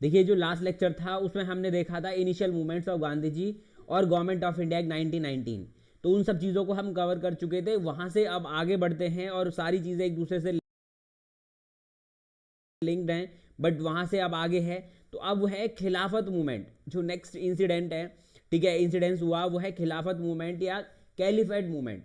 देखिए जो last lecture था उसमें हमने देखा था इनिशियल मूवमेंट्स ऑफ गांधी जी और गवर्नमेंट ऑफ इंडिया 1919, तो उन सब चीज़ों को हम कवर कर चुके थे। वहां से अब आगे बढ़ते हैं और सारी चीज़ें एक दूसरे से लिंक्ड हैं, बट वहां से अब आगे है। तो अब है खिलाफत मूवमेंट, जो नेक्स्ट इंसिडेंट है, ठीक है, इंसिडेंस हुआ वो है खिलाफत मूवमेंट या कैलिफेट मूवमेंट।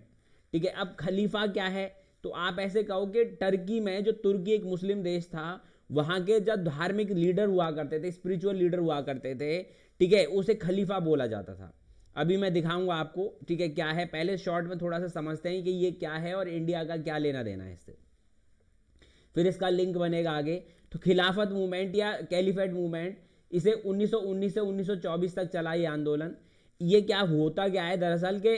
ठीक है, अब खलीफा क्या है, तो आप ऐसे कहो कि टर्की में, जो तुर्की एक मुस्लिम देश था, वहां के जब धार्मिक लीडर हुआ करते थे, स्पिरिचुअल लीडर हुआ करते थे, ठीक है, उसे खलीफा बोला जाता था। अभी मैं दिखाऊंगा आपको, ठीक है, क्या है। पहले शॉर्ट में थोड़ा सा समझते हैं कि ये क्या है और इंडिया का क्या लेना देना है इससे, फिर इसका लिंक बनेगा आगे। तो खिलाफत मूवमेंट या कैलिफेट मूवमेंट, इसे 1919 से 1924 तक चला ये आंदोलन। ये क्या होता क्या है दरअसल के,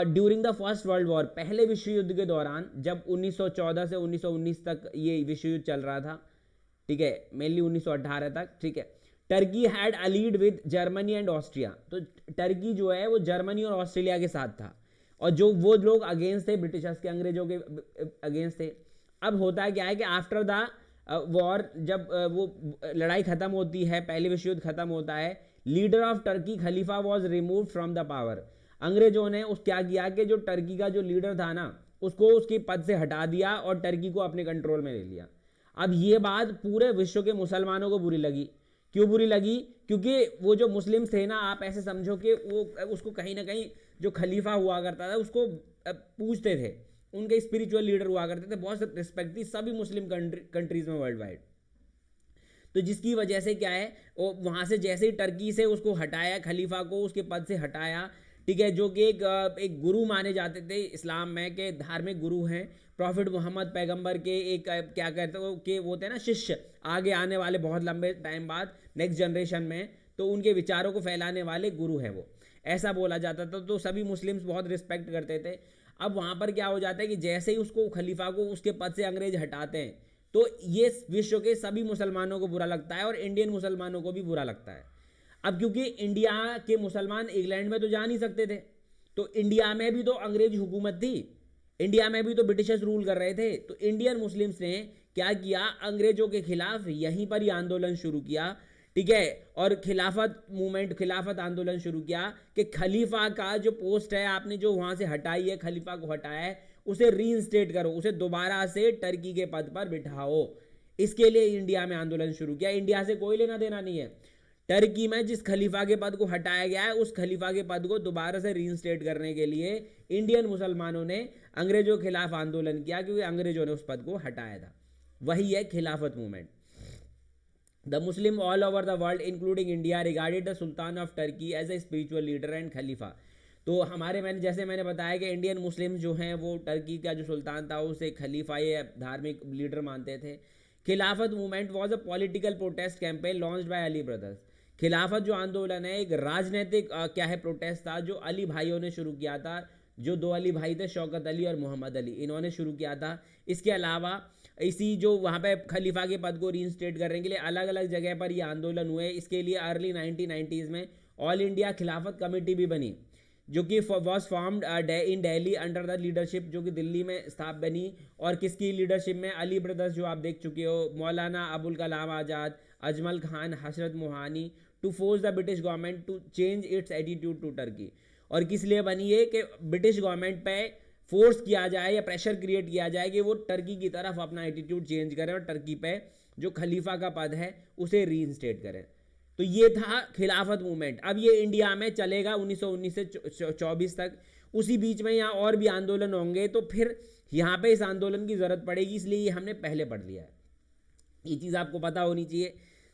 during the first world war, पहले विश्व युद्ध के दौरान, जब 1914 से 1919 तक ये विश्व युद्ध चल रहा था, ठीक है, मेनली 1918 तक, ठीक है, Turkey had allied with Germany and Austria. तो टर्की जो है वो जर्मनी और ऑस्ट्रेलिया के साथ था, और जो वो लोग अगेंस्ट थे ब्रिटिशर्स के, अंग्रेजों के अगेंस्ट थे। अब होता है क्या है कि आफ्टर द वॉर, जब वो लड़ाई खत्म होती है, पहले विश्व युद्ध खत्म होता है, leader of Turkey Khalifa was remove from the power. अंग्रेजों ने उस क्या किया कि जो टर्की का जो लीडर था ना, उसको उसके पद से हटा दिया और टर्की को अपने कंट्रोल में ले लिया। अब ये बात पूरे विश्व के मुसलमानों को बुरी लगी। क्यों बुरी लगी? क्योंकि वो जो मुस्लिम थे ना, आप ऐसे समझो कि वो उसको कहीं ना कहीं, जो खलीफा हुआ करता था उसको पूछते थे, उनके स्पिरिचुअल लीडर हुआ करते थे, बहुत रिस्पेक्ट थी सभी मुस्लिम कंट्रीज में वर्ल्ड वाइड। तो जिसकी वजह से क्या है, वो वहां से जैसे ही टर्की से उसको हटाया, खलीफा को उसके पद से हटाया, ठीक है, जो कि एक गुरु माने जाते थे इस्लाम में, के धार्मिक गुरु हैं, प्रॉफिट मोहम्मद पैगंबर के एक क्या कहते हो कि वो थे ना शिष्य, आगे आने वाले बहुत लंबे टाइम बाद नेक्स्ट जनरेशन में, तो उनके विचारों को फैलाने वाले गुरु हैं वो, ऐसा बोला जाता था। तो सभी मुस्लिम्स बहुत रिस्पेक्ट करते थे। अब वहां पर क्या हो जाता है कि जैसे ही उसको खलीफा को उसके पद से अंग्रेज हटाते हैं, तो ये विश्व के सभी मुसलमानों को बुरा लगता है और इंडियन मुसलमानों को भी बुरा लगता है। अब क्योंकि इंडिया के मुसलमान इंग्लैंड में तो जा नहीं सकते थे, तो इंडिया में भी तो अंग्रेज हुकूमत थी, इंडिया में भी तो ब्रिटिशर्स रूल कर रहे थे। तो इंडियन मुस्लिम्स ने क्या किया, अंग्रेजों के खिलाफ यहीं पर ही आंदोलन शुरू किया, ठीक है, और खिलाफत मूवमेंट, खिलाफत आंदोलन शुरू किया कि खलीफा का जो पोस्ट है, आपने जो वहां से हटाई है, खलीफा को हटाया है, उसे रीइंस्टेट करो, उसे दोबारा से टर्की के पद पर बिठाओ। इसके लिए इंडिया में आंदोलन शुरू किया। इंडिया से कोई लेना देना नहीं है। टर्की में जिस खलीफा के पद को हटाया गया है, उस खलीफा के पद को दोबारा से रीइंस्टेट करने के लिए इंडियन मुसलमानों ने अंग्रेजों के खिलाफ आंदोलन किया, क्योंकि अंग्रेजों ने उस पद को हटाया था। वही है Khilafat movement. The Muslim all over the world including India regarded the sultan of Turkey as a spiritual leader and खलीफा। तो हमारे, मैंने बताया कि इंडियन मुस्लिम जो हैं वो टर्की का जो सुल्तान था उसे खलीफा या धार्मिक लीडर मानते थे। खिलाफत movement was a political protest campaign launched by Ali brothers. खिलाफत जो आंदोलन है एक राजनीतिक क्या है प्रोटेस्ट था, जो अली भाइयों ने शुरू किया था। जो दो अली भाई थे, शौकत अली और मोहम्मद अली, इन्होंने शुरू किया था। इसके अलावा इसी जो वहाँ पे खलीफा के पद को रीइंस्टेट करने के लिए अलग अलग जगह पर ये आंदोलन हुए। इसके लिए अर्ली 1990s में ऑल इंडिया खिलाफत कमेटी भी बनी, जो कि was formed in Delhi under the leadership, जो कि दिल्ली में स्थापित बनी। और किसकी लीडरशिप में? अली ब्रदर्स जो आप देख चुके हो, Maulana Abul Kalam Azad, Ajmal Khan, Hasrat Mohani, to force the British government to change its attitude to Turkey. और किस लिए बनी है कि ब्रिटिश गवर्नमेंट पे फोर्स किया जाए या प्रेशर क्रिएट किया जाए कि वो टर्की की तरफ अपना एटीट्यूड चेंज करें और टर्की पे जो खलीफा का पद है उसे रीइंस्टेट करें। तो ये था खिलाफत मूवमेंट। अब ये इंडिया में चलेगा 1919 से 24 तक। उसी बीच में यहाँ और भी आंदोलन होंगे, तो फिर यहाँ पे इस आंदोलन की जरूरत पड़ेगी, इसलिए ये हमने पहले पढ़ लिया है। ये चीज़ आपको पता होनी चाहिए।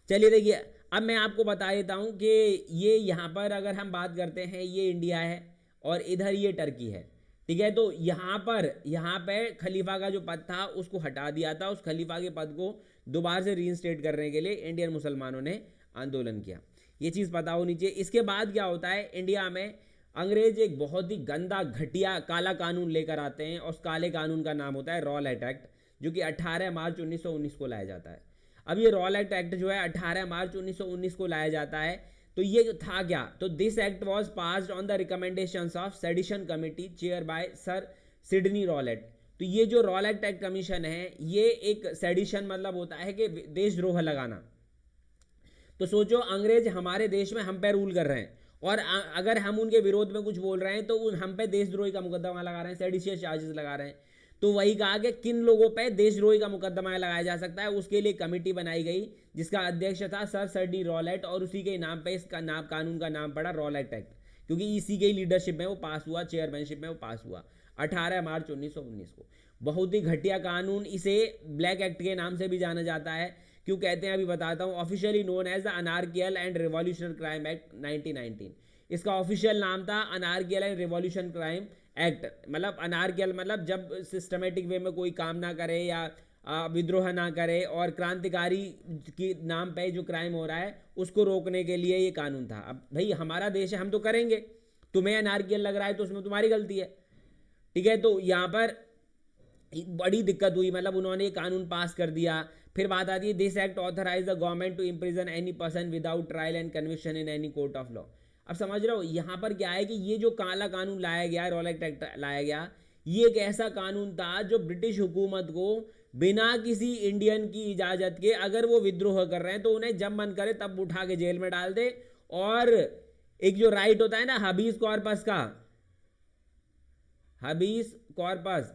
चलिए देखिए, अब मैं आपको बता देता हूँ कि ये यहाँ पर अगर हम बात करते हैं, ये इंडिया है और इधर ये टर्की है, ठीक है। तो यहाँ पे खलीफा का जो पद था उसको हटा दिया था। उस खलीफा के पद को दोबारा से रीइंस्टेट करने के लिए इंडियन मुसलमानों ने आंदोलन किया। ये चीज़ पता होनी चाहिए। इसके बाद क्या होता है, इंडिया में अंग्रेज एक बहुत ही गंदा घटिया काला कानून लेकर आते हैं, और उस काले कानून का नाम होता है रॉलेट एक्ट, जो कि 18 मार्च 1919 को लाया जाता है। अब ये रॉलेट एक्ट जो है 18 मार्च 1919 को लाया जाता है। तो ये था क्या? तो this act was passed on the recommendations of sedition committee chair by sir Sydney Rowlatt. तो ये जो रॉलेट एक्ट कमीशन है, ये एक सेडिशन मतलब होता है कि देशद्रोह लगाना, तो सोचो अंग्रेज हमारे देश में हम पे रूल कर रहे हैं, और अगर हम उनके विरोध में कुछ बोल रहे हैं तो हम पे देशद्रोही का मुकदमा लगा रहे हैं, सेडिशियस चार्जेस लगा रहे हैं। तो वही कहा कि किन लोगों पे देशद्रोही का मुकदमा लगाया जा सकता है, उसके लिए कमेटी बनाई गई जिसका अध्यक्ष था सर डी रॉलेट, और उसी के नाम पे इसका नाम, कानून का नाम पड़ा रॉलेट एक्ट, क्योंकि इसी के लीडरशिप में वो पास हुआ, चेयरमैनशिप में वो पास हुआ 18 मार्च 1919 को। बहुत ही घटिया कानून, इसे ब्लैक एक्ट के नाम से भी जाना जाता है। क्यों कहते हैं अभी बताता हूँ। Officially known as the anarchical and revolutionary crimes act 1919, इसका ऑफिशियल नाम था anarchical and revolution crime act. मतलब अनार्कियल मतलब जब सिस्टमेटिक वे में कोई काम ना करे या विद्रोह ना करे, और क्रांतिकारी के नाम पे जो क्राइम हो रहा है उसको रोकने के लिए ये कानून था। अब भाई हमारा देश है, हम तो करेंगे, तुम्हें अनार्कियल लग रहा है तो उसमें तुम्हारी गलती है, ठीक है। तो यहाँ पर बड़ी दिक्कत हुई, मतलब उन्होंने ये कानून पास कर दिया। फिर बात आती है this act authorise the government to imprison any person without trial and conviction in any court of law. अब समझ रहे हो यहाँ पर क्या है कि ये जो काला कानून लाया गया, रॉलेट एक्ट लाया गया, ये एक ऐसा कानून था जो ब्रिटिश हुकूमत को बिना किसी इंडियन की इजाजत के अगर वो विद्रोह कर रहे हैं तो उन्हें जब मन करे तब उठा के जेल में डाल दे। और एक जो राइट होता है ना हबीस कॉर्पस का, हबीस कॉर्पस,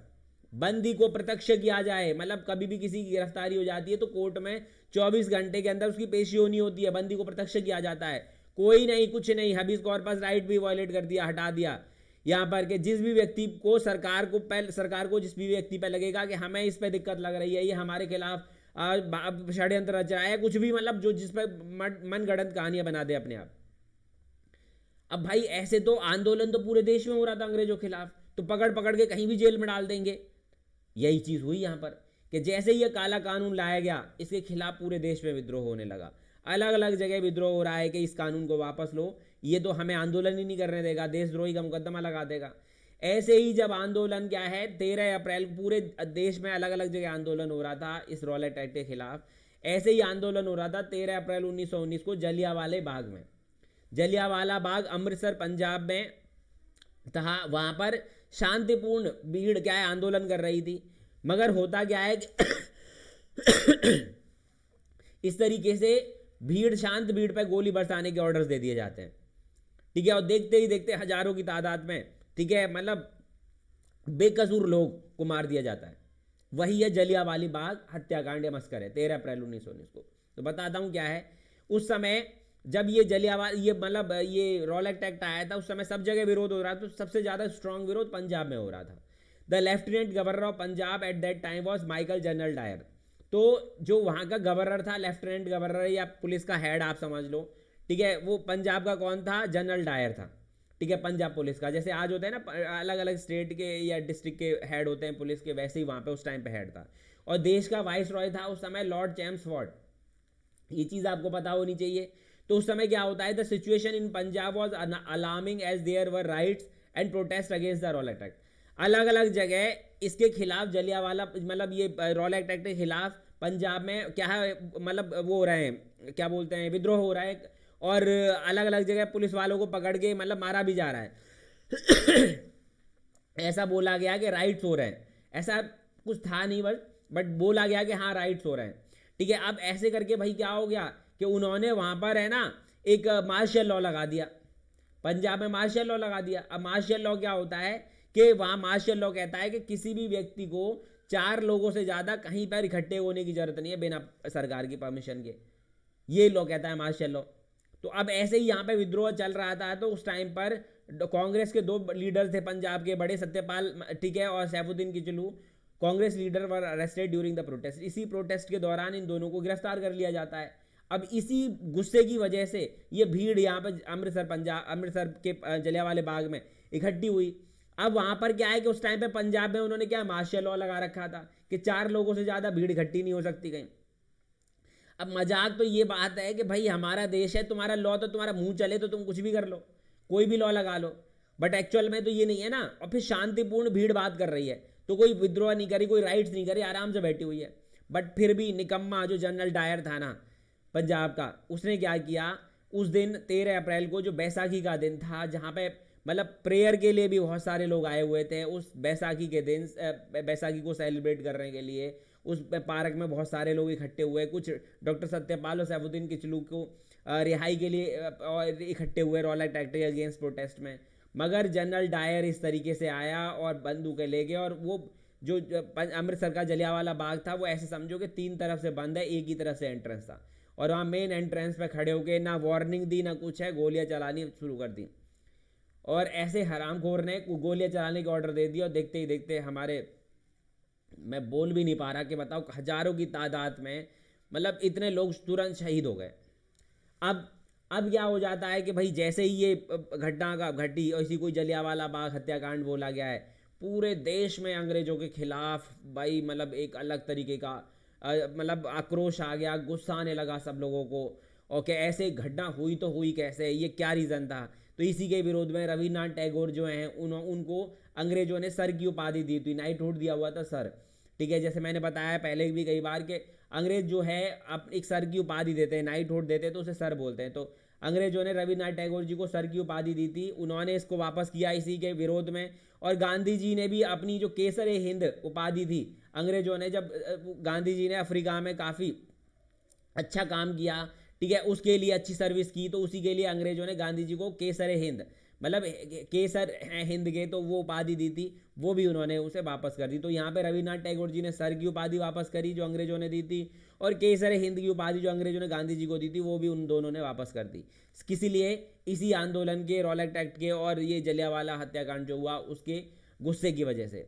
बंदी को प्रत्यक्ष किया जाए, मतलब कभी भी किसी की गिरफ्तारी हो जाती है तो कोर्ट में 24 घंटे के अंदर उसकी पेशी होनी होती है, बंदी को प्रत्यक्ष किया जाता है। कोई नहीं, कुछ नहीं, हबीस कॉर्पस राइट भी वायलेट कर दिया, हटा दिया यहाँ पर के जिस भी व्यक्ति को सरकार को जिस भी व्यक्ति पे लगेगा कि हमें इस पे दिक्कत लग रही है, ये हमारे खिलाफ षड्यंत्र रच रहा है, कुछ भी, मतलब जो जिस पे मन गढ़ंत कहानियां बना दे अपने आप। अब भाई ऐसे तो आंदोलन तो पूरे देश में हो रहा था अंग्रेजों के खिलाफ, तो पकड़ पकड़ के कहीं भी जेल में डाल देंगे। यही चीज हुई यहाँ पर कि जैसे ही ये काला कानून लाया गया, इसके खिलाफ पूरे देश में विद्रोह होने लगा। अलग अलग जगह विद्रोह हो रहा है कि इस कानून को वापस लो, ये तो हमें आंदोलन ही नहीं करने देगा, देशद्रोही का मुकदमा लगा देगा। ऐसे ही जब आंदोलन क्या है 13 अप्रैल पूरे देश में अलग अलग जगह आंदोलन हो रहा था इस रॉलेट एक्ट के खिलाफ। ऐसे ही आंदोलन हो रहा था 13 अप्रैल 1919 को जलियांवाला बाग में। जलियांवाला बाग अमृतसर पंजाब में था। वहां पर शांतिपूर्ण भीड़ क्या है आंदोलन कर रही थी, मगर होता क्या है कि इस तरीके से शांत भीड़ पर गोली बरसाने के ऑर्डर्स दे दिए जाते हैं, ठीक है। और देखते ही देखते हजारों की तादाद में, ठीक है, मतलब बेकसूर लोग को मार दिया जाता है। वही है जलियांवाला बाग हत्याकांड या मस्कर है 13 अप्रैल 1919 को। तो बताता हूं क्या है। उस समय जब ये ये रॉलेट एक्ट आया था, उस समय सब जगह विरोध हो रहा था। तो सबसे ज्यादा स्ट्रांग विरोध पंजाब में हो रहा था। The lieutenant governor of Punjab at that time was Michael general Dyer. तो जो वहां का गवर्नर था, लेफ्टिनेंट गवर्नर या पुलिस का हेड आप समझ लो, ठीक है, वो पंजाब का कौन था, जनरल डायर था, ठीक है, पंजाब पुलिस का। जैसे आज होता है ना अलग अलग स्टेट के या डिस्ट्रिक्ट के हेड होते हैं पुलिस के, वैसे ही वहां पे उस टाइम पे हेड था। और देश का वाइस रॉय था उस समय लॉर्ड चैम्सफोर्ड। ये चीज आपको पता होनी चाहिए। तो उस समय क्या होता है, the situation in Punjab was alarming as there were riots and protest against the Rowlatt Act. अलग अलग जगह इसके खिलाफ जलियांवाला मतलब ये रॉलेट एक्ट के खिलाफ पंजाब में क्या है, मतलब वो हो रहे हैं, क्या बोलते हैं, विद्रोह हो रहा है। और अलग अलग जगह पुलिस वालों को पकड़ के मतलब मारा भी जा रहा है। ऐसा बोला गया कि राइट्स हो रहे हैं, ऐसा कुछ था नहीं, बट बोला गया कि हाँ राइट्स हो रहे हैं, ठीक है। अब ऐसे करके भाई क्या हो गया कि उन्होंने वहां पर है ना एक मार्शल लॉ लगा दिया, पंजाब में मार्शल लॉ लगा दिया। अब मार्शल लॉ क्या होता है कि वहां मार्शल लॉ कहता है कि किसी भी व्यक्ति को 4 लोगों से ज्यादा कहीं पर इकट्ठे होने की जरूरत नहीं है बिना सरकार की परमिशन के, ये लॉ कहता है मार्शल लॉ। तो अब ऐसे ही यहाँ पे विद्रोह चल रहा था। तो उस टाइम पर कांग्रेस के 2 लीडर थे पंजाब के बड़े, सत्यपाल, ठीक है, और Saifuddin Kitchlew, Congress leader were arrested during the protest. इसी प्रोटेस्ट के दौरान इन दोनों को गिरफ्तार कर लिया जाता है। अब इसी गुस्से की वजह से ये भीड़ यहाँ पर अमृतसर के जलियांवाला बाग में इकट्ठी हुई। अब वहां पर क्या है कि उस टाइम पे पंजाब में उन्होंने क्या मार्शल लॉ लगा रखा था कि 4 लोगों से ज्यादा भीड़ इकट्ठी नहीं हो सकती कहीं। अब मजाक तो ये बात है कि भाई हमारा देश है, तुम्हारा लॉ तो तुम्हारा मुंह चले तो तुम कुछ भी कर लो, कोई भी लॉ लगा लो, बट एक्चुअल में तो ये नहीं है ना। और फिर शांतिपूर्ण भीड़ बात कर रही है, तो कोई विद्रोह नहीं करी, कोई राइट्स नहीं करी, आराम से बैठी हुई है। बट फिर भी निकम्मा जो जनरल डायर था ना पंजाब का, उसने क्या किया, उस दिन 13 अप्रैल को जो बैसाखी का दिन था, जहाँ पे मतलब प्रेयर के लिए भी बहुत सारे लोग आए हुए थे उस बैसाखी के दिन, बैसाखी को सेलिब्रेट करने के लिए, उस पार्क में बहुत सारे लोग इकट्ठे हुए, कुछ डॉक्टर सत्यपाल और सैफुद्दीन किचलू को रिहाई के लिए और इकट्ठे हुए रॉलेट एक्ट के अगेंस्ट प्रोटेस्ट में। मगर जनरल डायर इस तरीके से आया और बंदूकें ले गए, और वो जो अमृतसर का जलियांवाला बाग था वो ऐसे समझो कि 3 तरफ से बंद है, एक ही तरफ से एंट्रेंस था, और वहाँ मेन एंट्रेंस पे खड़े होके ना वार्निंग दी ना कुछ है, गोलियां चलानी शुरू कर दी। और ऐसे हरामखोर ने गोलियां चलाने के ऑर्डर दे दिया, और देखते ही देखते हमारे, मैं बोल भी नहीं पा रहा कि बताओ, हजारों की तादाद में मतलब इतने लोग तुरंत शहीद हो गए। अब क्या हो जाता है कि भाई जैसे ही ये घटना का घटी, और इसी कोई जलियांवाला बाग हत्याकांड बोला गया है, पूरे देश में अंग्रेजों के खिलाफ भाई मतलब एक अलग तरीके का मतलब आक्रोश आ गया, गुस्सा आने लगा सब लोगों को, और कि ऐसे घटना हुई तो हुई कैसे, ये क्या रीज़न था। तो इसी के विरोध में रविन्द्रनाथ टैगोर जो हैं उनको अंग्रेजों ने सर की उपाधि दी थी, नाइटहुड दिया हुआ था सर। ठीक है, जैसे मैंने बताया पहले भी कई बार कि अंग्रेज जो है अब एक सर की उपाधि देते हैं, नाइटहुड देते हैं तो उसे सर बोलते हैं। तो अंग्रेजों ने रविन्द्रनाथ टैगोर जी को सर की उपाधि दी थी, उन्होंने इसको वापस किया इसी के विरोध में। और गांधी जी ने भी अपनी जो केसर हिंद उपाधि थी, अंग्रेजों ने जब गांधी जी ने अफ्रीका में काफ़ी अच्छा काम किया, ठीक है, उसके लिए अच्छी सर्विस की, तो उसी के लिए अंग्रेजों ने गांधी जी को केसर हिंद मतलब केसर हिंद के तो वो उपाधि दी थी, वो भी उन्होंने उसे वापस कर दी। तो यहाँ पे रविन्द्रनाथ टैगोर जी ने सर की उपाधि वापस करी जो अंग्रेजों ने दी थी, और केसर हिंद की उपाधि जो अंग्रेजों ने गांधी जी को दी थी वो भी उन दोनों ने वापस कर दी। किसी लिए, इसी आंदोलन के, रॉलेट एक्ट के और ये जलियांवाला हत्याकांड जो हुआ उसके गुस्से की वजह से।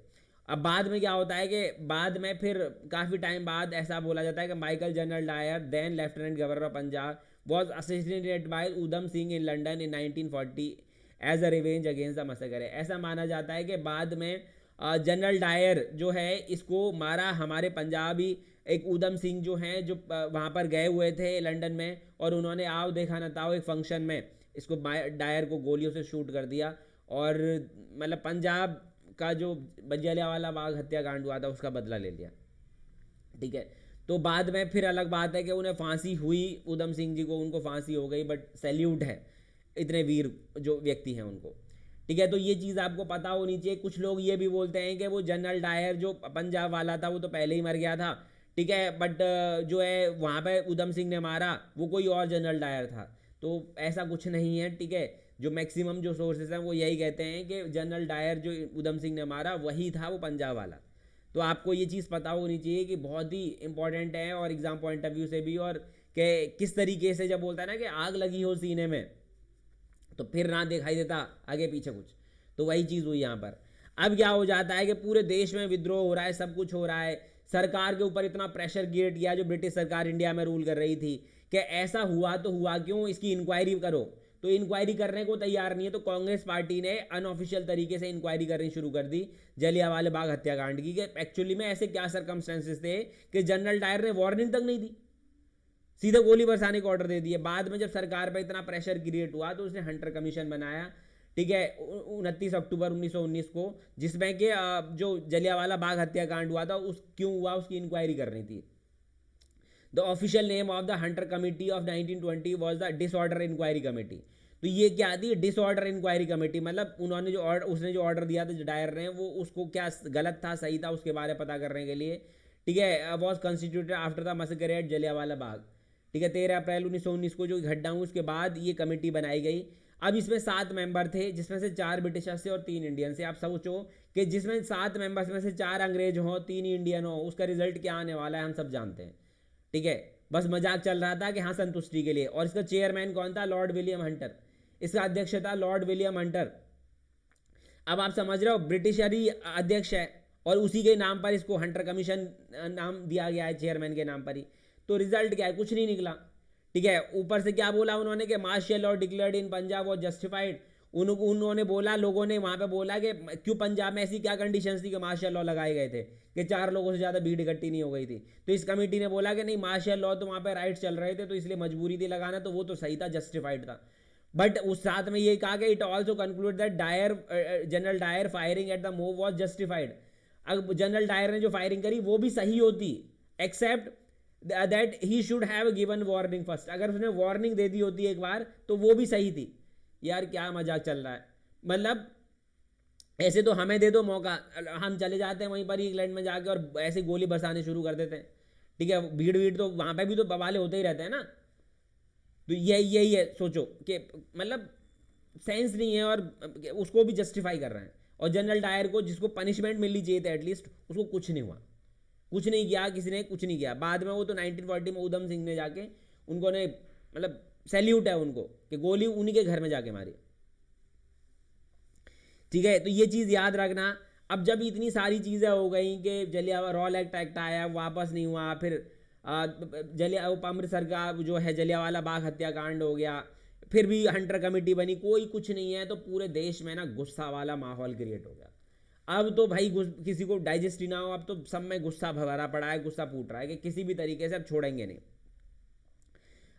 अब बाद में क्या होता है कि बाद में फिर काफ़ी टाइम बाद ऐसा बोला जाता है कि Michael general Dyer, then lieutenant governor of Punjab, was assassinated by Udham Singh in London in 1940 as a revenge against the massacre. ऐसा माना जाता है कि बाद में जनरल डायर जो है इसको मारा हमारे पंजाबी एक उधम सिंह जो हैं, जो वहाँ पर गए हुए थे लंदन में, और उन्होंने आओ देखा न ताओ एक फंक्शन में इसको डायर को गोलियों से शूट कर दिया, और मतलब पंजाब का जो जलियांवाला बाग हत्याकांड हुआ था उसका बदला ले लिया। ठीक है, तो बाद में फिर अलग बात है कि उन्हें फांसी हुई, उधम सिंह जी को उनको फांसी हो गई, बट सैल्यूट है इतने वीर जो व्यक्ति हैं उनको। ठीक है, तो ये चीज़ आपको पता होनी चाहिए। कुछ लोग ये भी बोलते हैं कि वो जनरल डायर जो पंजाब वाला था वो तो पहले ही मर गया था, ठीक है, बट जो है वहाँ पे उधम सिंह ने मारा वो कोई और जनरल डायर था। तो ऐसा कुछ नहीं है। ठीक है, जो मैक्सिमम जो सोर्सेस हैं वो यही कहते हैं कि जनरल डायर जो उधम सिंह ने मारा वही था वो पंजाब वाला। तो आपको ये चीज़ पता होनी चाहिए कि बहुत ही इंपॉर्टेंट है, और एग्जाम पॉइंट ऑफ व्यू से भी, और कि किस तरीके से जब बोलता है ना कि आग लगी हो सीने में तो फिर ना दिखाई देता आगे पीछे कुछ, तो वही चीज़ हुई यहाँ पर। अब क्या हो जाता है कि पूरे देश में विद्रोह हो रहा है, सब कुछ हो रहा है, सरकार के ऊपर इतना प्रेशर क्रिएट किया, जो ब्रिटिश सरकार इंडिया में रूल कर रही थी, कि ऐसा हुआ तो हुआ क्यों, इसकी इंक्वायरी करो। तो इंक्वायरी करने को तैयार नहीं है, तो कांग्रेस पार्टी ने अनऑफिशियल तरीके से इंक्वायरी करनी शुरू कर दी जलियांवाला बाग हत्याकांड की, कि एक्चुअली में ऐसे क्या सर्कमस्टेंसेस थे कि जनरल डायर ने वार्निंग तक नहीं दी, सीधे गोली बरसाने का ऑर्डर दे दिए। बाद में जब सरकार पर इतना प्रेशर क्रिएट हुआ तो उसने हंटर कमीशन बनाया, ठीक है, 29 अक्टूबर 1919 को, जिसमें कि जो जलियांवाला बाग हत्याकांड हुआ था उस क्यों हुआ उसकी इंक्वायरी करनी थी। The official name of the Hunter committee of 1920 was the disorder inquiry committee. तो ये क्या थी, डिसऑर्डर इंक्वायरी कमेटी, मतलब उन्होंने जो उसने जो ऑर्डर दिया था डायर ने, वो उसको क्या गलत था सही था उसके बारे में पता करने के लिए। ठीक है, was constituted after the massacre at Jallianwala Bagh. ठीक है, 13 अप्रैल 1919 को जो घटना हुई उसके बाद ये कमेटी बनाई गई। अब इसमें 7 मेंबर थे, जिसमें से 4 ब्रिटिशर्स थे और 3 इंडियन से। आप सोचो कि जिसमें 7 मेंबर्स में से 4 अंग्रेज हों, 3 इंडियन हो, उसका रिजल्ट क्या आने वाला है हम सब जानते हैं। ठीक है, बस मजाक चल रहा था कि हाँ संतुष्टि के लिए। और इसका चेयरमैन कौन था, लॉर्ड विलियम हंटर। इसका अध्यक्ष था लॉर्ड विलियम हंटर। अब आप समझ रहे हो, ब्रिटिशर ही अध्यक्ष है और उसी के नाम पर इसको हंटर कमीशन नाम दिया गया है, चेयरमैन के नाम पर ही। तो रिजल्ट क्या है, कुछ नहीं निकला। ठीक है, ऊपर से क्या बोला उन्होंने कि martial law declared in Punjab was justified. उन्होंने बोला, लोगों ने वहां पे बोला कि क्यों पंजाब में ऐसी क्या कंडीशंस थी कि मार्शल लॉ लगाए गए थे कि 4 लोगों से ज़्यादा भीड़ इकट्ठी नहीं हो गई थी। तो इस कमेटी ने बोला कि नहीं, मार्शल लॉ तो वहाँ पे राइट्स चल रहे थे तो इसलिए मजबूरी थी लगाना, तो वो तो सही था, जस्टिफाइड था। बट उस साथ में ये कहा कि it also conclude that General Dyer firing at the move was justified. अब जनरल डायर ने जो फायरिंग करी वो भी सही होती, except that he should have given warning first. अगर उसने वार्निंग दे दी होती एक बार तो वो भी सही थी। यार क्या मजाक चल रहा है, मतलब ऐसे तो हमें दे दो मौका, हम चले जाते हैं वहीं पर ही इंग्लैंड में जाके और ऐसे गोली बरसाने शुरू कर देते हैं। ठीक है, भीड़ भीड़ तो वहाँ पे भी तो बवाले होते ही रहते हैं ना। तो यही है, सोचो कि मतलब सेंस नहीं है, और उसको भी जस्टिफाई कर रहे हैं। और जनरल डायर को, जिसको पनिशमेंट मिलनी चाहिए थी एटलीस्ट, उसको कुछ नहीं हुआ, कुछ नहीं किया, किसी ने कुछ नहीं किया। बाद में वो तो 1940 में उधम सिंह ने जाके उनको ने मतलब सैल्यूट है उनको कि गोली उन्हीं के घर में जाके मारी। ठीक है, तो ये चीज़ याद रखना। अब जब इतनी सारी चीज़ें हो गई कि जलिया रॉल एक्ट आया, वापस नहीं हुआ, फिर जलिया अमृतसर का जो है जलियावाला बाग हत्याकांड हो गया, फिर भी हंटर कमेटी बनी, कोई कुछ नहीं है, तो पूरे देश में ना गुस्सा वाला माहौल क्रिएट हो गया। अब तो भाई किसी को डाइजेस्ट ही ना हो, अब तो सब में गुस्सा भरा पड़ा है, गुस्सा फूट रहा है कि किसी भी तरीके से अब छोड़ेंगे नहीं।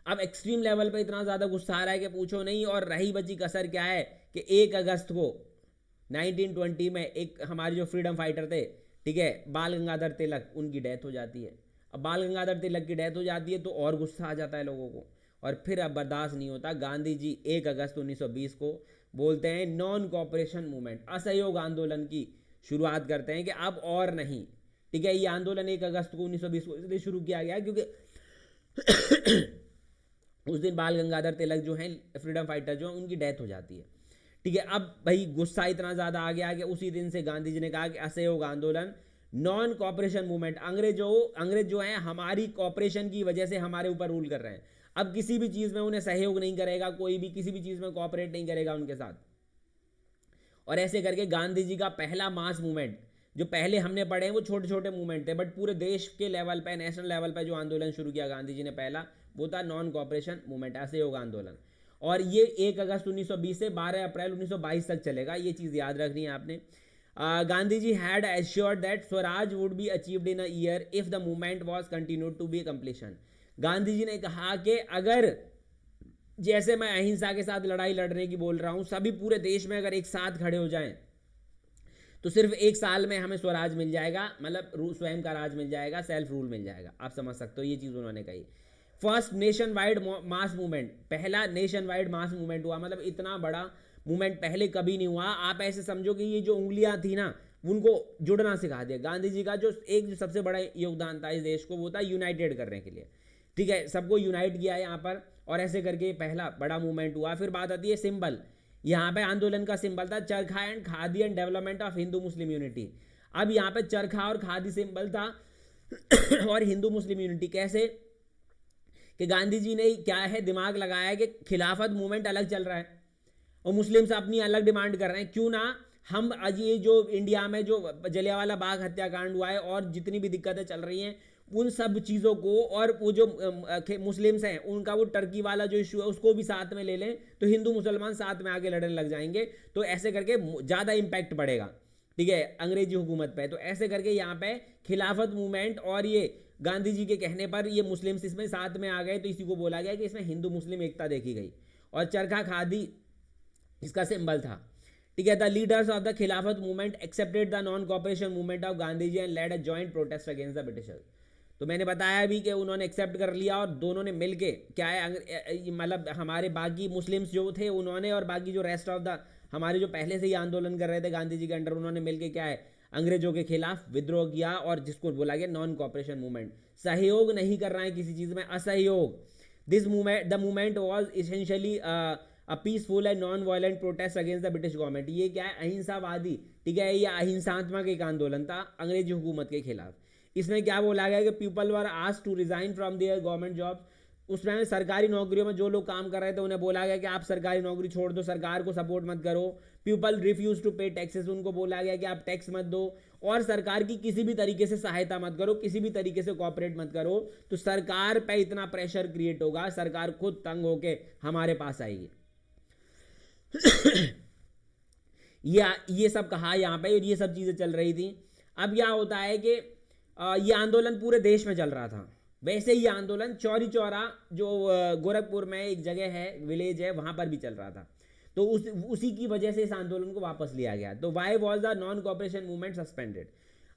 अब एक्सट्रीम लेवल पे इतना ज़्यादा गुस्सा आ रहा है कि पूछो नहीं। और रही बची कसर क्या है कि 1 अगस्त को 1920 में एक हमारे जो फ्रीडम फाइटर थे, ठीक है, बाल गंगाधर तिलक, उनकी डेथ हो जाती है। अब बाल गंगाधर तिलक की डेथ हो जाती है तो और गुस्सा आ जाता है लोगों को, और फिर अब बर्दाश्त नहीं होता। गांधी जी 1 अगस्त 1920 को बोलते हैं नॉन कॉपरेशन मूवमेंट, असहयोग आंदोलन की शुरुआत करते हैं कि अब और नहीं। ठीक है, ये आंदोलन 1 अगस्त को 1920 को इसलिए शुरू किया गया क्योंकि उस दिन बाल गंगाधर तिलक जो हैं फ्रीडम फाइटर जो हैं उनकी डेथ हो जाती है। ठीक है, अब भाई गुस्सा इतना ज़्यादा आ गया कि उसी दिन से गांधी जी ने कहा कि असहयोग आंदोलन, नॉन कॉपरेशन मूवमेंट, अंग्रेज जो हैं हमारी कॉपरेशन की वजह से हमारे ऊपर रूल कर रहे हैं, अब किसी भी चीज़ में उन्हें सहयोग नहीं करेगा, कोई भी किसी भी चीज़ में कॉपरेट नहीं करेगा उनके साथ। और ऐसे करके गांधी जी का पहला मास मूवमेंट, जो पहले हमने पढ़े हैं वो छोटे छोटे मूवमेंट थे, बट पूरे देश के लेवल पे, नेशनल लेवल पे जो आंदोलन शुरू किया गांधी जी ने पहला, वो था नॉन कॉपरेशन मूवमेंट, असहयोग आंदोलन। और ये 1 अगस्त 1920 से 12 अप्रैल 1922 तक चलेगा, ये चीज़ याद रखनी है आपने। Gandhi ji had assured that swaraj would be achieved in a year if the movement was continued to be completion. Gandhi ji ने कहा कि अगर, जैसे मैं अहिंसा के साथ लड़ाई लड़ने की बोल रहा हूं, सभी पूरे देश में अगर एक साथ खड़े हो जाएं तो सिर्फ 1 साल में हमें स्वराज मिल जाएगा, मतलब स्वयं का राज मिल जाएगा, सेल्फ रूल मिल जाएगा। आप समझ सकते हो, ये चीज़ उन्होंने कही। First nation wide mass movement, पहला नेशन वाइड मास मूवमेंट हुआ, मतलब इतना बड़ा मूवमेंट पहले कभी नहीं हुआ। आप ऐसे समझो कि ये जो उंगलियां थी ना, उनको जुड़ना सिखा दिया। गांधी जी का जो सबसे बड़ा योगदान था इस देश को, वो था यूनाइटेड करने के लिए। ठीक है, सबको यूनाइट किया है यहाँ पर, और ऐसे करके पहला बड़ा मूवमेंट हुआ। फिर बात आती है सिंबल, यहाँ पे आंदोलन का सिंबल था चरखा and khadi and development of Hindu Muslim unity. अब यहाँ पे चरखा और खादी सिंबल था और हिंदू मुस्लिम यूनिटी कैसे, कि गांधी जी ने क्या है दिमाग लगाया कि खिलाफत मूवमेंट अलग चल रहा है और मुस्लिम से अपनी अलग डिमांड कर रहे हैं, क्यों ना हम आज ये जो इंडिया में जो जलियांवाला बाग हत्याकांड हुआ है और जितनी भी दिक्कतें चल रही हैं उन सब चीज़ों को, और वो जो मुस्लिम्स हैं उनका वो टर्की वाला जो इशू है उसको भी साथ में ले लें, तो हिंदू मुसलमान साथ में आगे लड़ने लग जाएंगे, तो ऐसे करके ज़्यादा इम्पैक्ट पड़ेगा, ठीक है, अंग्रेजी हुकूमत पे। तो ऐसे करके यहाँ पे खिलाफत मूवमेंट और ये गांधी जी के कहने पर ये मुस्लिम्स इसमें साथ में आ गए, तो इसी को बोला गया कि इसमें हिंदू मुस्लिम एकता देखी गई। और चरखा खादी इसका सिंबल था। ठीक है, the leaders of the Khilafat movement accepted the non cooperation movement of Gandhi ji and led a joint protest against the Britishers. तो मैंने बताया भी कि उन्होंने एक्सेप्ट कर लिया और दोनों ने मिलके क्या है, मतलब हमारे बाकी मुस्लिम्स जो थे उन्होंने, और बाकी जो रेस्ट ऑफ द हमारे जो पहले से ही आंदोलन कर रहे थे गांधी जी के अंडर, उन्होंने मिलके क्या है अंग्रेजों के खिलाफ विद्रोह किया, और जिसको बोला गया नॉन कॉपरेशन मूवमेंट। सहयोग नहीं कर रहा है किसी चीज़ में, असहयोग। This movement, the movement was essentially a peaceful and non violent protest against the British government. ये क्या है, अहिंसावादी, ठीक है, ये अहिंसात्मक एक आंदोलन था अंग्रेजी हुकूमत के खिलाफ। इसमें क्या बोला गया कि people were asked to resign from their government jobs. उसमें सरकारी नौकरियों में जो लोग काम कर रहे थे उन्हें बोला गया कि आप सरकारी नौकरी छोड़ दो, सरकार को सपोर्ट मत करो। पीपल रिफ्यूज टू पे टैक्सेस, उनको बोला गया कि आप टैक्स मत दो, और सरकार की किसी भी तरीके से सहायता मत करो, किसी भी तरीके से कॉपरेट मत करो, तो सरकार पे इतना प्रेशर क्रिएट होगा, सरकार खुद तंग होके हमारे पास आएगी। ये सब कहा यहाँ पे, ये सब चीज़ें चल रही थी। अब क्या होता है कि ये आंदोलन पूरे देश में चल रहा था। वैसे ही आंदोलन चौरी चौरा जो गोरखपुर में एक जगह है, विलेज है, वहाँ पर भी चल रहा था। तो उसी की वजह से इस आंदोलन को वापस लिया गया। तो why was the non cooperation movement suspended,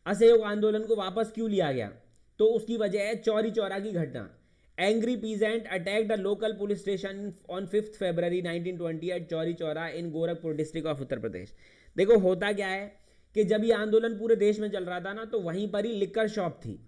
असहयोग आंदोलन को वापस क्यों लिया गया, तो उसकी वजह है चौरी चौरा की घटना। Angry peasant attacked a local police station on 5th February 1920 at Chauri Chaura in Gorakhpur district of Uttar Pradesh. देखो होता क्या है कि जब ये आंदोलन पूरे देश में चल रहा था ना, तो वहीं पर ही लिक्कर शॉप थी,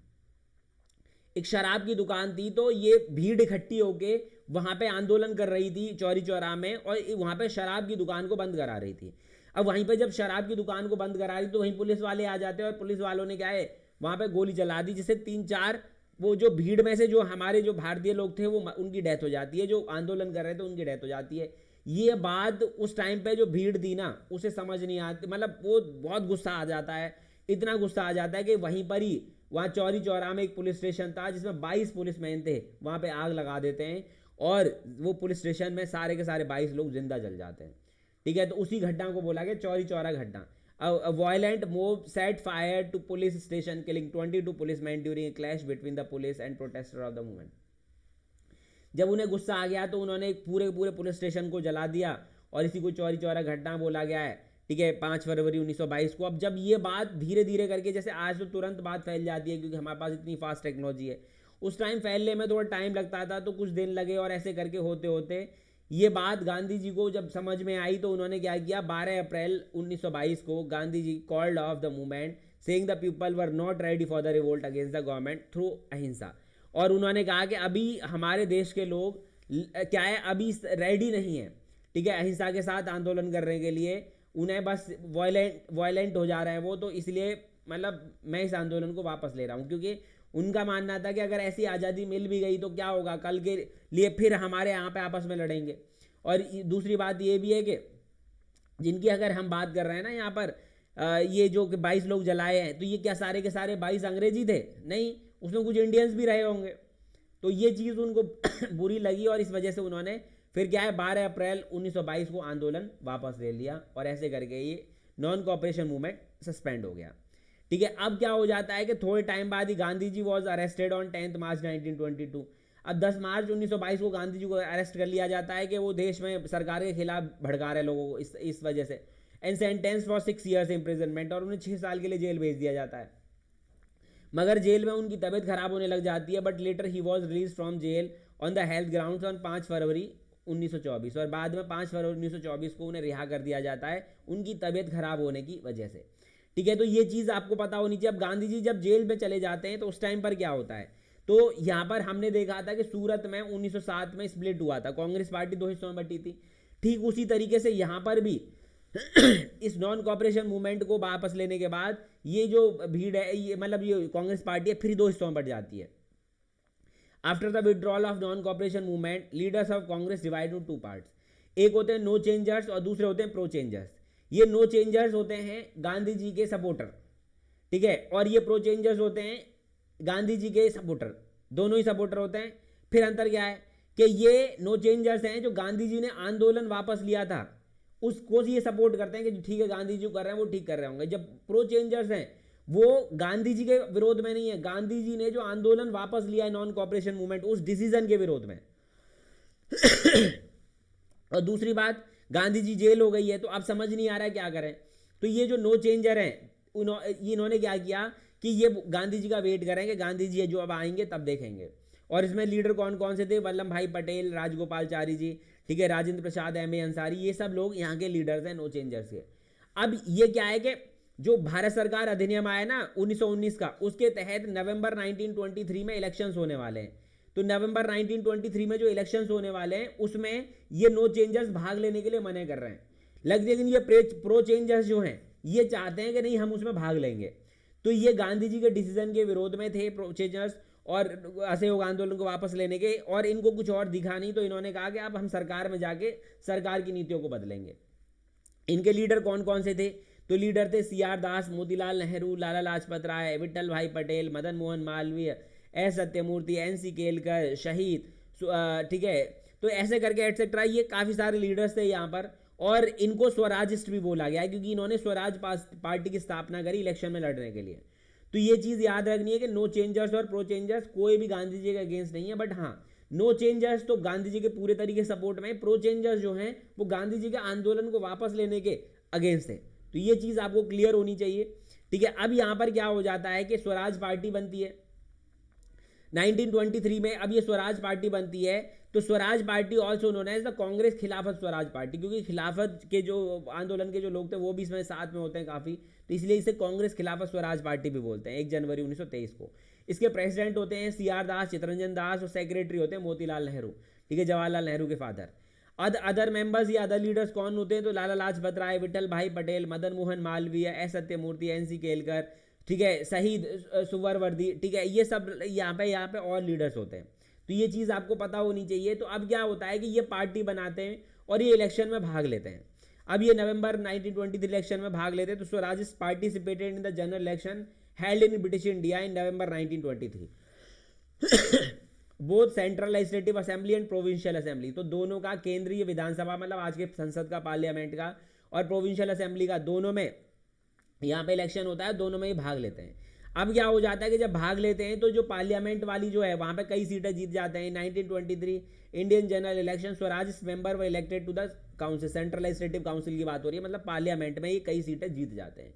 एक शराब की दुकान थी, तो ये भीड़ इकट्ठी होके वहां पे आंदोलन कर रही थी चौरी चौरा में, और वहां पे शराब की दुकान को बंद करा रही थी। अब वहीं पे जब शराब की दुकान को बंद करा रही तो वहीं पुलिस वाले आ जाते हैं, और पुलिस वालों ने क्या है वहां पे गोली चला दी, जिससे 3-4 वो जो भीड़ में से जो हमारे जो भारतीय लोग थे वो उनकी डेथ हो जाती है, जो आंदोलन कर रहे थे उनकी डेथ हो जाती है। ये बात उस टाइम पे जो भीड़ थी ना उसे समझ नहीं आती, मतलब वो बहुत गुस्सा आ जाता है, इतना गुस्सा आ जाता है कि वहीं पर ही वहाँ चौरी चौरा में एक पुलिस स्टेशन था जिसमें 22 पुलिसमैन थे, वहाँ पे आग लगा देते हैं, और वो पुलिस स्टेशन में सारे के सारे 22 लोग जिंदा जल जाते हैं। ठीक है, तो उसी घटना को बोला गया चौरी चौरा घटना। A violent mob set fire to police station, killing 22 policemen during a clash between the police and protesters of the movement. जब उन्हें गुस्सा आ गया तो उन्होंने पूरे पूरे पुलिस स्टेशन को जला दिया, और इसी को चौरी चौरा घटना बोला गया है। ठीक है, 5 फरवरी 1922 को। अब जब ये बात धीरे धीरे करके, जैसे आज तो तुरंत बात फैल जाती है क्योंकि हमारे पास इतनी फास्ट टेक्नोलॉजी है, उस टाइम फैलने में थोड़ा टाइम लगता था, तो कुछ दिन लगे, और ऐसे करके होते होते ये बात गांधी जी को जब समझ में आई तो उन्होंने क्या किया, 12 अप्रैल 1922 को Gandhi ji called off the movement saying the people were not ready for the revolt against the government through ahimsa. और उन्होंने कहा कि अभी हमारे देश के लोग क्या है, अभी रेडी नहीं है, ठीक है, अहिंसा के साथ आंदोलन करने के लिए, उन्हें बस वायलेंट हो जा रहे हैं वो, तो इसलिए मतलब मैं इस आंदोलन को वापस ले रहा हूँ, क्योंकि उनका मानना था कि अगर ऐसी आज़ादी मिल भी गई तो क्या होगा, कल के लिए फिर हमारे यहाँ पे आपस में लड़ेंगे। और दूसरी बात ये भी है कि जिनकी अगर हम बात कर रहे हैं ना यहाँ पर, ये जो 22 लोग जलाए हैं, तो ये क्या सारे के सारे 22 अंग्रेजी थे? नहीं, उसमें कुछ इंडियंस भी रहे होंगे। तो ये चीज़ उनको बुरी लगी, और इस वजह से उन्होंने फिर क्या है 12 अप्रैल 1922 को आंदोलन वापस ले लिया, और ऐसे करके ये नॉन कोऑपरेशन मूवमेंट सस्पेंड हो गया। ठीक है, अब क्या हो जाता है कि थोड़े टाइम बाद ही Gandhi ji was arrested on 10 मार्च 1922। अब 10 मार्च 1922 को गांधी जी को अरेस्ट कर लिया जाता है कि वो देश में सरकार के खिलाफ भड़का रहे लोगों को, इस वजह से, and sentence for 6 years imprisonment, और उन्हें 6 साल के लिए जेल भेज दिया जाता है। मगर जेल में उनकी तबीयत खराब होने लग जाती है, but later he was release from jail on the health grounds on 5 February 1924, और बाद में 5 फरवरी 1924 को उन्हें रिहा कर दिया जाता है उनकी तबीयत खराब होने की वजह से। ठीक है, तो ये चीज़ आपको पता होनी चाहिए। अब गांधी जी जब जेल में चले जाते हैं तो उस टाइम पर क्या होता है, तो यहाँ पर हमने देखा था कि सूरत में 1907 में स्प्लिट हुआ था, कांग्रेस पार्टी 2 हिस्सों में बटी थी। ठीक उसी तरीके से यहाँ पर भी इस नॉन कॉपरेशन मूवमेंट को वापस लेने के बाद ये जो भीड़ है, ये मतलब ये कांग्रेस पार्टी है, फिर 2 हिस्सों में बट जाती है। After the withdrawal of non cooperation movement, leaders of Congress divide two 2 parts. एक होते हैं नो चेंजर्स और दूसरे होते हैं प्रो चेंजर्स। ये नो चेंजर्स होते हैं गांधी जी के सपोर्टर, ठीक है, और ये प्रो चेंजर्स होते हैं गांधी जी के सपोर्टर, दोनों ही सपोर्टर होते हैं। फिर अंतर क्या है कि ये नो चेंजर्स हैं जो गांधी जी ने आंदोलन वापस लिया था उसको ये सपोर्ट करते हैं कि ठीक है गांधी जी कर रहे हैं वो ठीक कर रहे होंगे। जब प्रो चेंजर्स हैं वो गांधी जी के विरोध में नहीं है, गांधी जी ने जो आंदोलन वापस लिया है नॉन कॉपरेशन मूवमेंट, उस डिसीजन के विरोध में। और दूसरी बात, गांधी जी जेल हो गई है तो अब समझ नहीं आ रहा है क्या करें। तो ये जो नो चेंजर हैं इन्होंने क्या किया कि ये गांधी जी का वेट करें कि गांधी जी जो अब आएंगे तब देखेंगे। और इसमें लीडर कौन कौन से थे, वल्लभ भाई पटेल, राजगोपालचारी जी, ठीक है, राजेंद्र प्रसाद, एम ए अंसारी, ये सब लोग यहाँ के लीडर्स हैं नो चेंजर्स के। अब ये क्या है कि जो भारत सरकार अधिनियम आया ना 1919 का, उसके तहत नवंबर 1923 में इलेक्शंस होने वाले हैं। तो नवंबर 1923 में जो इलेक्शंस होने वाले हैं उसमें ये नो चेंजर्स भाग लेने के लिए मना कर रहे हैं, लेकिन ये प्रो चेंजर्स जो हैं ये चाहते हैं कि नहीं हम उसमें भाग लेंगे। तो ये गांधी जी के डिसीजन के विरोध में थे प्रो चेंजर्स और असहयोग आंदोलन को वापस लेने के, और इनको कुछ और दिखा नहीं, तो इन्होंने कहा कि अब हम सरकार में जाके सरकार की नीतियों को बदलेंगे। इनके लीडर कौन कौन से थे, तो लीडर थे C R Das, Motilal Nehru, Lala Lajpat Rai, Vitthal bhai Patel, Madan Mohan Malviya, S Satyamurti, N C Kelkar, शहीद, ठीक है, तो ऐसे करके एटसेट्रा, ये काफ़ी सारे लीडर्स थे यहाँ पर। और इनको स्वराजिस्ट भी बोला गया है क्योंकि इन्होंने स्वराज पार्टी की स्थापना करी इलेक्शन में लड़ने के लिए। तो ये चीज़ याद रखनी है कि नो चेंजर्स और प्रो चेंजर्स कोई भी गांधी जी के अगेंस्ट नहीं है, बट हाँ नो चेंजर्स तो गांधी जी के पूरे तरीके सपोर्ट में, प्रो चेंजर्स जो हैं वो गांधी जी के आंदोलन को वापस लेने के अगेंस्ट है। तो ये चीज़ आपको क्लियर होनी चाहिए, ठीक है। अब यहाँ पर क्या हो जाता है कि स्वराज पार्टी बनती है 1923 में। अब ये स्वराज पार्टी बनती है तो Swaraj party also known as the Congress Khilafat Swaraj party, क्योंकि खिलाफत के जो आंदोलन के जो लोग थे वो भी इसमें साथ में होते हैं काफ़ी, तो इसलिए इसे कांग्रेस खिलाफत स्वराज पार्टी भी बोलते हैं। 1 जनवरी 1923 को इसके प्रेसिडेंट होते हैं CR दास, चितरंजन दास, और सेक्रेटरी होते हैं मोतीलाल नेहरू, ठीक है, जवाहरलाल नेहरू के फादर। अदर मेंबर्स या अदर लीडर्स कौन होते हैं? तो लाला लाजपत राय, विठल भाई पटेल, मदन मोहन मालवीय, एस सत्यमूर्ति, NC केलकर, ठीक है, शहीद सुवरवर्दी, ठीक है, ये सब यहाँ पे और लीडर्स होते हैं। तो ये चीज़ आपको पता होनी चाहिए। तो अब क्या होता है कि ये पार्टी बनाते हैं और ये इलेक्शन में भाग लेते हैं। अब ये नवंबर 1923 इलेक्शन में भाग लेते हैं। तो Swaraj participated in the general election held in British India in November 1923 both central legislative assembly and provincial assembly. तो दोनों का, केंद्रीय विधानसभा मतलब आज के संसद का, पार्लियामेंट का, और प्रोविंशियल असेंबली का, दोनों में यहाँ पे इलेक्शन होता है, दोनों में ही भाग लेते हैं। अब क्या हो जाता है कि जब भाग लेते हैं तो जो पार्लियामेंट वाली जो है वहाँ पे कई सीटें जीत जाते हैं। 1923 Indian general election Swaraj member were elected to the council, central legislative council की बात हो रही है, मतलब पार्लियामेंट में ये कई सीटें जीत जाते हैं,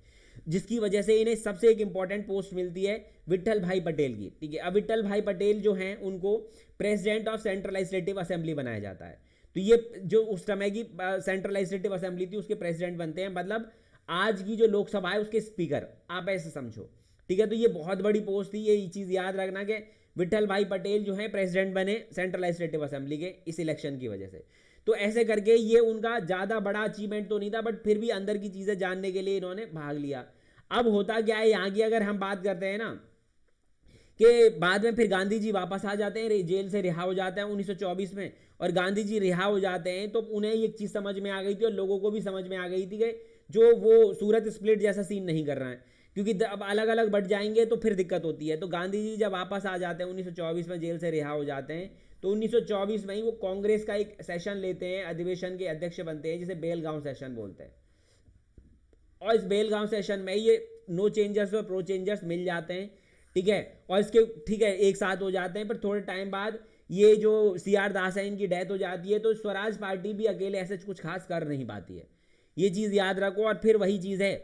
जिसकी वजह से इन्हें सबसे एक इंपॉर्टेंट पोस्ट मिलती है विट्ठल भाई पटेल की, ठीक है। अब विट्ठल भाई पटेल जो हैं उनको president of central legislative assembly बनाया जाता है। तो ये जो उस समय की सेंट्रल लेजिस्लेटिव असेंबली थी उसके प्रेसिडेंट बनते हैं, मतलब आज की जो लोकसभा है उसके स्पीकर, आप ऐसे समझो, ठीक है। तो ये बहुत बड़ी पोस्ट थी, ये चीज़ याद रखना कि विट्ठल भाई पटेल जो है प्रेसिडेंट बने सेंट्रल लेजिस्लेटिव असेंबली के इस इलेक्शन की वजह से। तो ऐसे करके ये उनका ज़्यादा बड़ा अचीवमेंट तो नहीं था, बट फिर भी अंदर की चीज़ें जानने के लिए इन्होंने भाग लिया। अब होता क्या है यहाँ की, अगर हम बात करते हैं ना, कि बाद में फिर गांधी जी वापस आ जाते हैं, जेल से रिहा हो जाते हैं 1924 में, और गांधी जी रिहा हो जाते हैं तो उन्हें ये चीज़ समझ में आ गई थी और लोगों को भी समझ में आ गई थी कि जो वो सूरत स्प्लिट जैसा सीन नहीं कर रहा है, क्योंकि अब अलग अलग बढ़ जाएंगे तो फिर दिक्कत होती है। तो गांधी जी जब वापस आ जाते हैं 1924 में, जेल से रिहा हो जाते हैं, तो 1924 में ही वो कांग्रेस का एक सेशन लेते हैं, अधिवेशन के अध्यक्ष बनते हैं, जिसे बेलगांव सेशन बोलते हैं। और इस बेलगांव सेशन में ये नो चेंजर्स और प्रो चेंजर्स मिल जाते हैं, ठीक है, और इसके, ठीक है, एक साथ हो जाते हैं। पर थोड़े टाइम बाद ये जो CR दास है इनकी डेथ हो जाती है, तो स्वराज पार्टी भी अकेले ऐसे कुछ खास कर नहीं पाती है, ये चीज़ याद रखो। और फिर वही चीज़ है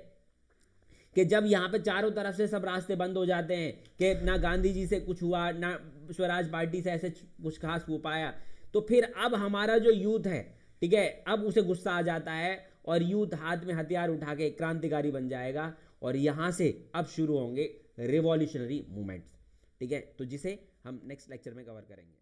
कि जब यहाँ पे चारों तरफ से सब रास्ते बंद हो जाते हैं कि ना गांधी जी से कुछ हुआ, ना स्वराज पार्टी से ऐसे कुछ खास हो पाया, तो फिर अब हमारा जो यूथ है, ठीक है, अब उसे गुस्सा आ जाता है और यूथ हाथ में हथियार उठा के क्रांतिकारी बन जाएगा, और यहाँ से अब शुरू होंगे रिवॉल्यूशनरी मूवमेंट्स, ठीक है, तो जिसे हम नेक्स्ट लेक्चर में कवर करेंगे।